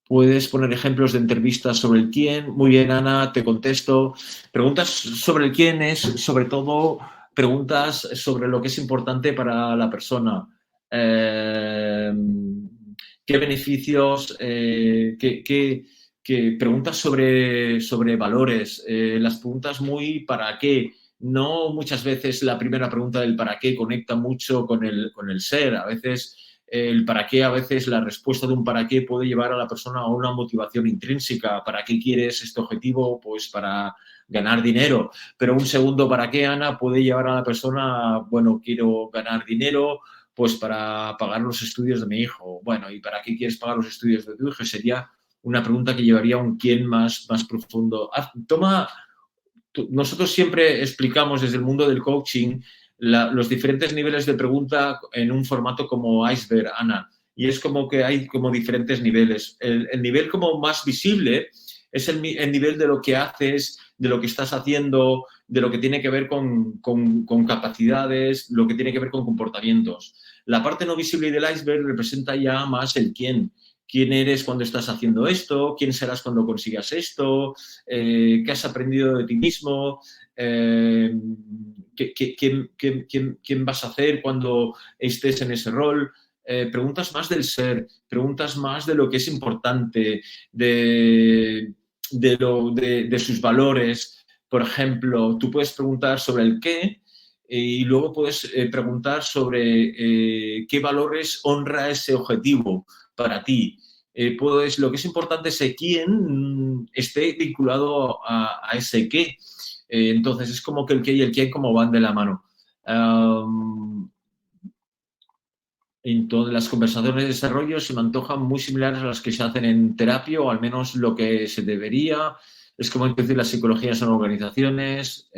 puedes poner ejemplos de entrevistas sobre el quién. Muy bien, Ana, te contesto. Preguntas sobre el quién es, sobre todo, preguntas sobre lo que es importante para la persona. ¿Qué beneficios? Preguntas sobre valores. Las preguntas muy para qué. No muchas veces la primera pregunta del para qué conecta mucho con el ser. A veces el para qué, a veces la respuesta de un para qué puede llevar a la persona a una motivación intrínseca. ¿Para qué quieres este objetivo? Pues para ganar dinero. Pero un segundo para qué, Ana, puede llevar a la persona, bueno, quiero ganar dinero, pues para pagar los estudios de mi hijo. Bueno, ¿y para qué quieres pagar los estudios de tu hijo? Sería una pregunta que llevaría a un quién más profundo. Nosotros siempre explicamos desde el mundo del coaching los diferentes niveles de pregunta en un formato como iceberg, Ana. Y es como que hay como diferentes niveles. El nivel como más visible es el nivel de lo que haces, de lo que estás haciendo, de lo que tiene que ver con capacidades, lo que tiene que ver con comportamientos. La parte no visible del iceberg representa ya más el quién. ¿Quién eres cuando estás haciendo esto? ¿Quién serás cuando consigas esto? ¿Qué has aprendido de ti mismo? ¿Quién vas a hacer cuando estés en ese rol? Preguntas más del ser, preguntas más de lo que es importante, de sus valores. Por ejemplo, tú puedes preguntar sobre el qué y luego puedes preguntar sobre qué valores honra ese objetivo para ti. Pues lo que es importante es quién esté vinculado a ese qué. Entonces, es como que el qué y el quién como van de la mano. Entonces, las conversaciones de desarrollo se me antojan muy similares a las que se hacen en terapia, o al menos lo que se debería. Es como introducir la psicología en organizaciones.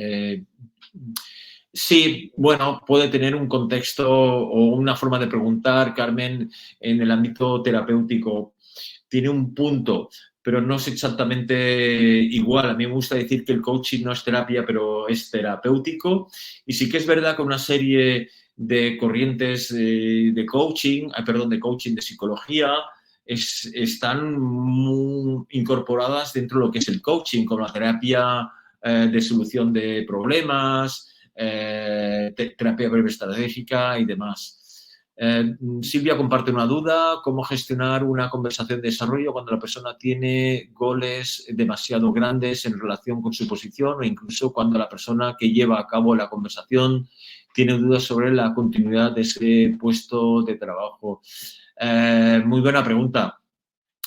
Sí, bueno, puede tener un contexto o una forma de preguntar, Carmen, en el ámbito terapéutico. Tiene un punto, pero no es exactamente igual. A mí me gusta decir que el coaching no es terapia, pero es terapéutico. Y sí que es verdad que una serie de corrientes de coaching, de coaching de psicología, están muy incorporadas dentro de lo que es el coaching, como la terapia de solución de problemas, terapia breve estratégica y demás. Silvia comparte una duda: ¿cómo gestionar una conversación de desarrollo cuando la persona tiene goles demasiado grandes en relación con su posición, o incluso cuando la persona que lleva a cabo la conversación tiene dudas sobre la continuidad de ese puesto de trabajo? Muy buena pregunta.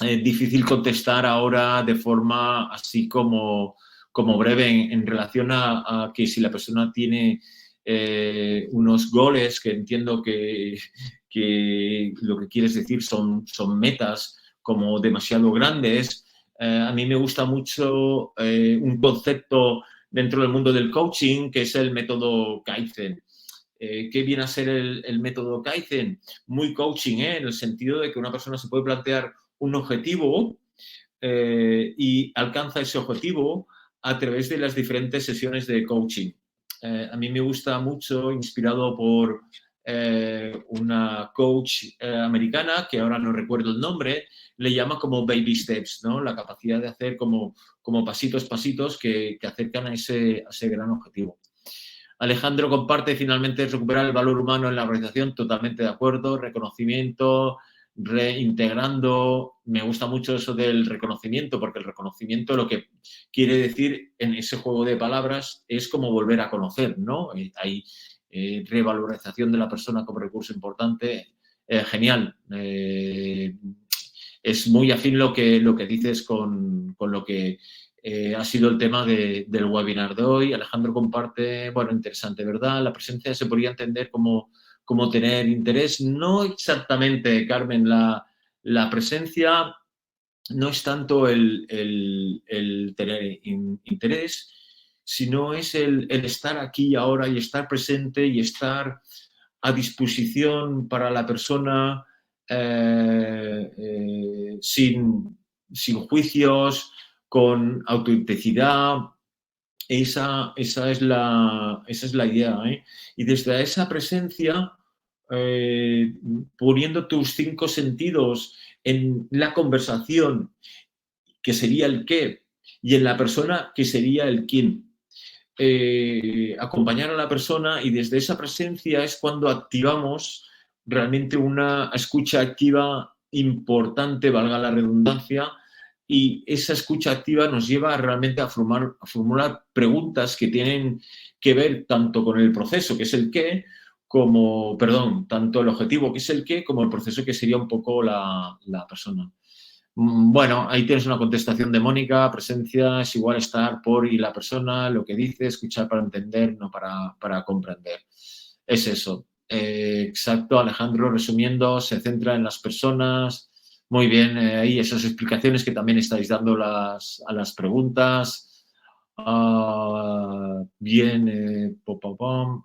Difícil contestar ahora de forma así como breve en relación a que si la persona tiene unos goles, que entiendo que lo que quieres decir son metas como demasiado grandes. A mí me gusta mucho un concepto dentro del mundo del coaching, que es el método Kaizen. ¿Qué viene a ser el método Kaizen? Muy coaching, en el sentido de que una persona se puede plantear un objetivo y alcanza ese objetivo a través de las diferentes sesiones de coaching. A mí me gusta mucho, inspirado por una coach americana, que ahora no recuerdo el nombre, le llama como baby steps, ¿no? La capacidad de hacer como pasitos que acercan a ese gran objetivo. Alejandro comparte finalmente recuperar el valor humano en la organización, totalmente de acuerdo, reconocimiento, reintegrando. Me gusta mucho eso del reconocimiento, porque el reconocimiento lo que quiere decir en ese juego de palabras es como volver a conocer, ¿no? Hay revalorización de la persona como recurso importante. Genial. Es muy afín lo que dices con lo que ha sido el tema del webinar de hoy. Alejandro comparte, bueno, interesante, ¿verdad? La presencia se podría entender como tener interés. No exactamente, Carmen, la presencia no es tanto el tener interés, sino es el estar aquí y ahora, y estar presente y estar a disposición para la persona, sin juicios, con autenticidad. Esa es la idea, ¿eh? Y desde esa presencia, poniendo tus 5 sentidos en la conversación, que sería el qué, y en la persona, que sería el quién. Acompañar a la persona, y desde esa presencia es cuando activamos realmente una escucha activa importante, valga la redundancia, y esa escucha activa nos lleva realmente a formular preguntas que tienen que ver tanto con el proceso, que es el qué, tanto el objetivo, que es el qué, como el proceso, que sería un poco la persona. Bueno, ahí tienes una contestación de Mónica: presencia es igual estar por y la persona, lo que dice, escuchar para entender, no para comprender. Es eso. Exacto, Alejandro, resumiendo, se centra en las personas. Muy bien, ahí esas explicaciones que también estáis dando a las preguntas. Bien,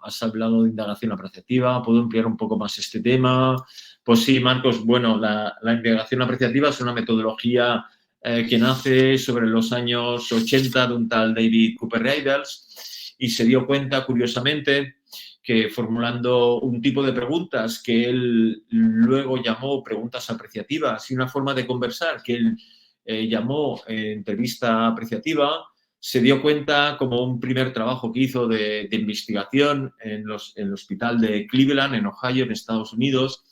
has hablado de indagación apreciativa. ¿Puedo ampliar un poco más este tema? Pues sí, Marcos. Bueno, la indagación apreciativa es una metodología que nace sobre los años 80 de un tal David Cooper-Reidels, y se dio cuenta, curiosamente, que formulando un tipo de preguntas que él luego llamó preguntas apreciativas, y una forma de conversar que él llamó entrevista apreciativa, se dio cuenta, como un primer trabajo que hizo de investigación en el hospital de Cleveland, en Ohio, en Estados Unidos,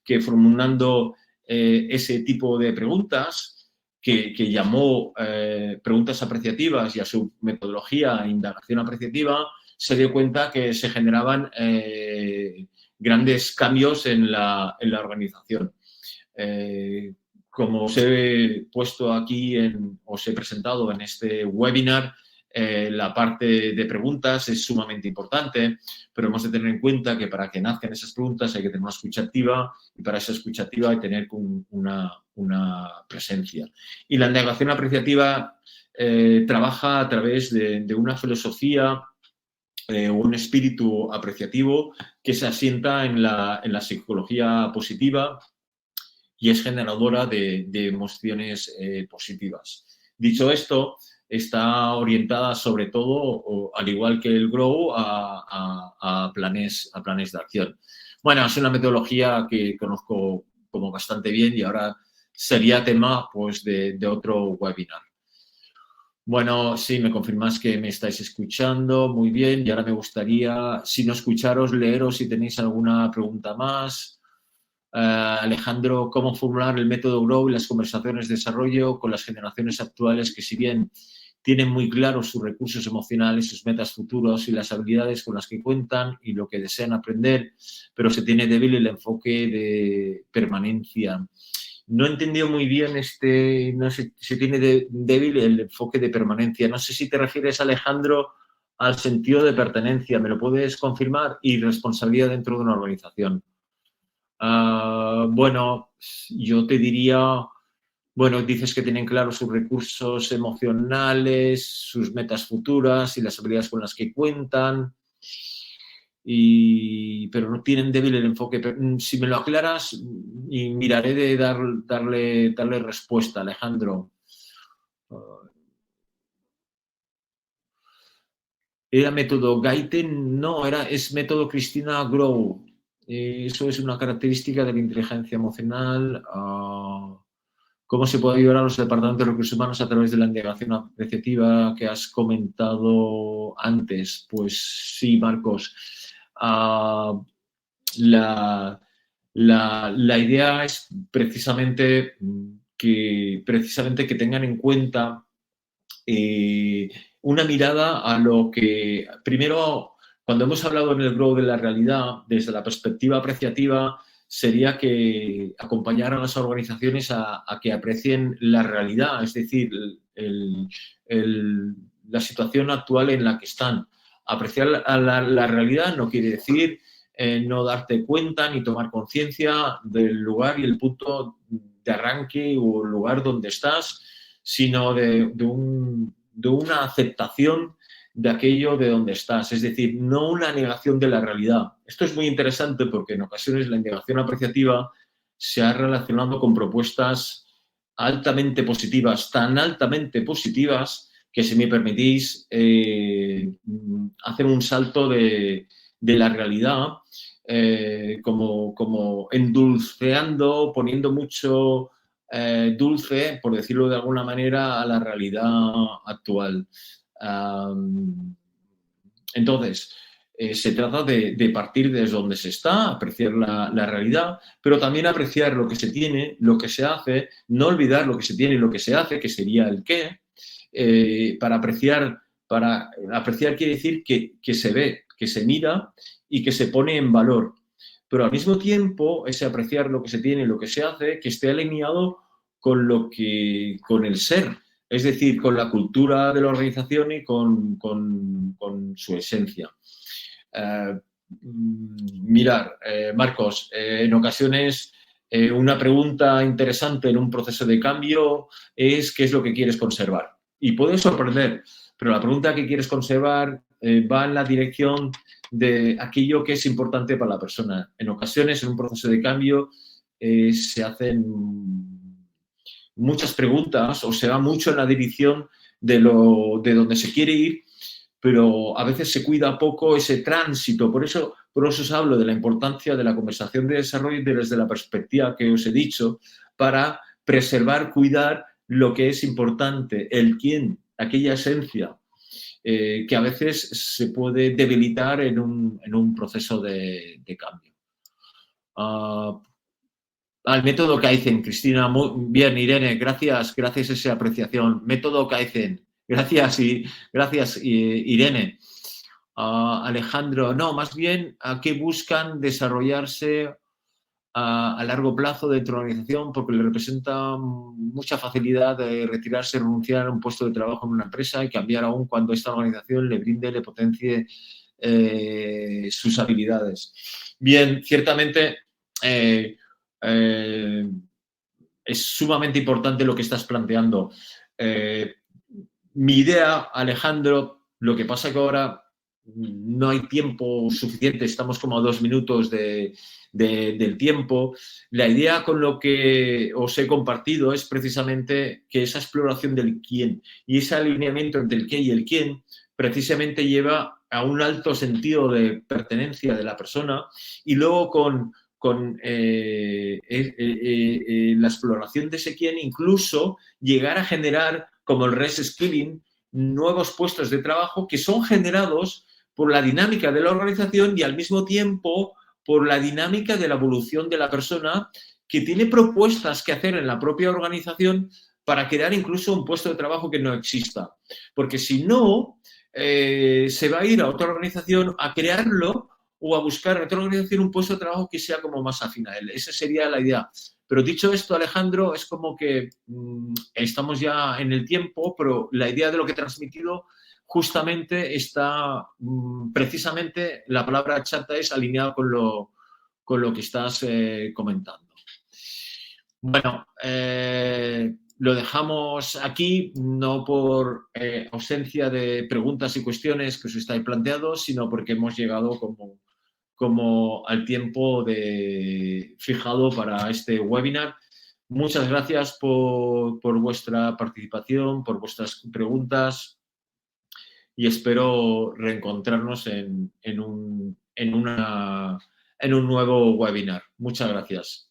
que formulando ese tipo de preguntas, que llamó preguntas apreciativas, y a su metodología indagación apreciativa, se dio cuenta que se generaban grandes cambios en la organización. Como os he puesto aquí, os he presentado en este webinar, La parte de preguntas es sumamente importante, pero hemos de tener en cuenta que para que nazcan esas preguntas hay que tener una escucha activa y para esa escucha activa hay que tener una presencia. Y la indagación apreciativa trabaja a través de una filosofía o un espíritu apreciativo que se asienta en la psicología positiva y es generadora de emociones positivas. Dicho esto, está orientada sobre todo, al igual que el Grow, a planes de acción. Bueno, es una metodología que conozco como bastante bien y ahora sería tema pues, de otro webinar. Bueno, sí, me confirmáis que me estáis escuchando, muy bien, y ahora me gustaría, si no escucharos, leeros si tenéis alguna pregunta más. Alejandro, ¿cómo formular el método Grow y las conversaciones de desarrollo con las generaciones actuales que, si bien tienen muy claros sus recursos emocionales, sus metas futuros y las habilidades con las que cuentan y lo que desean aprender, pero se tiene débil el enfoque de permanencia? No he entendido muy bien no sé, se tiene débil el enfoque de permanencia. No sé si te refieres, Alejandro, al sentido de pertenencia. ¿Me lo puedes confirmar? Y responsabilidad dentro de una organización. Bueno, yo te diría, bueno, dices que tienen claros sus recursos emocionales, sus metas futuras y las habilidades con las que cuentan, pero no tienen débil el enfoque. Si me lo aclaras, y miraré de darle respuesta, Alejandro. ¿Era método Gaiten? No, es método Cristina Grow. Eso es una característica de la inteligencia emocional. ¿Cómo se puede ayudar a los departamentos de recursos humanos a través de la indagación apreciativa que has comentado antes? Pues sí, Marcos. La idea es precisamente que tengan en cuenta una mirada a lo que, primero, cuando hemos hablado en el Grow de la realidad, desde la perspectiva apreciativa, sería que acompañar a las organizaciones a que aprecien la realidad, es decir, la situación actual en la que están. Apreciar la realidad no quiere decir no darte cuenta ni tomar conciencia del lugar y el punto de arranque o el lugar donde estás, sino de una aceptación de aquello de donde estás, es decir, no una negación de la realidad. Esto es muy interesante porque en ocasiones la indagación apreciativa se ha relacionado con propuestas altamente positivas, tan altamente positivas que, si me permitís, hacen un salto de la realidad, como endulceando, poniendo mucho dulce, por decirlo de alguna manera, a la realidad actual. Entonces, se trata de partir desde donde se está, apreciar la realidad, pero también apreciar lo que se tiene, lo que se hace, no olvidar lo que se tiene y lo que se hace, que sería el qué. Para apreciar quiere decir que se ve, que se mira y que se pone en valor. Pero al mismo tiempo, ese apreciar lo que se tiene y lo que se hace, que esté alineado con el ser, es decir, con la cultura de la organización y con su esencia. Mirar, Marcos, en ocasiones una pregunta interesante en un proceso de cambio es ¿qué es lo que quieres conservar? Y puede sorprender, pero la pregunta que quieres conservar va en la dirección de aquello que es importante para la persona. En ocasiones, en un proceso de cambio, se hacen muchas preguntas o se va mucho en la dirección de donde se quiere ir, pero a veces se cuida poco ese tránsito. Por eso os hablo de la importancia de la conversación de desarrollo desde la perspectiva que os he dicho, para preservar, cuidar lo que es importante, el quién, aquella esencia, que a veces se puede debilitar en un proceso de cambio. Al método Kaizen, Cristina, muy bien, Irene, gracias a esa apreciación. Método Kaizen, gracias Irene. Alejandro, no, más bien, ¿a qué buscan desarrollarse a largo plazo dentro de la organización porque le representa mucha facilidad de retirarse, renunciar a un puesto de trabajo en una empresa y cambiar aún cuando esta organización le brinde, le potencie sus habilidades. Bien, ciertamente es sumamente importante lo que estás planteando. Mi idea, Alejandro, lo que pasa que ahora no hay tiempo suficiente, estamos como a 2 minutos del tiempo. La idea con lo que os he compartido es precisamente que esa exploración del quién y ese alineamiento entre el qué y el quién precisamente lleva a un alto sentido de pertenencia de la persona y luego con la exploración de ese quién incluso llegar a generar, como el reskilling, nuevos puestos de trabajo que son generados por la dinámica de la organización y al mismo tiempo por la dinámica de la evolución de la persona que tiene propuestas que hacer en la propia organización para crear incluso un puesto de trabajo que no exista. Porque si no, se va a ir a otra organización a crearlo o a buscar en otra organización un puesto de trabajo que sea como más afín a él. Esa sería la idea. Pero dicho esto, Alejandro, es como que estamos ya en el tiempo, pero la idea de lo que he transmitido justamente está, precisamente, la palabra chata es alineada con lo que estás comentando. Bueno, lo dejamos aquí, no por ausencia de preguntas y cuestiones que os estáis planteando, sino porque hemos llegado como al tiempo fijado para este webinar. Muchas gracias por vuestra participación, por vuestras preguntas y espero reencontrarnos en un nuevo webinar. Muchas gracias.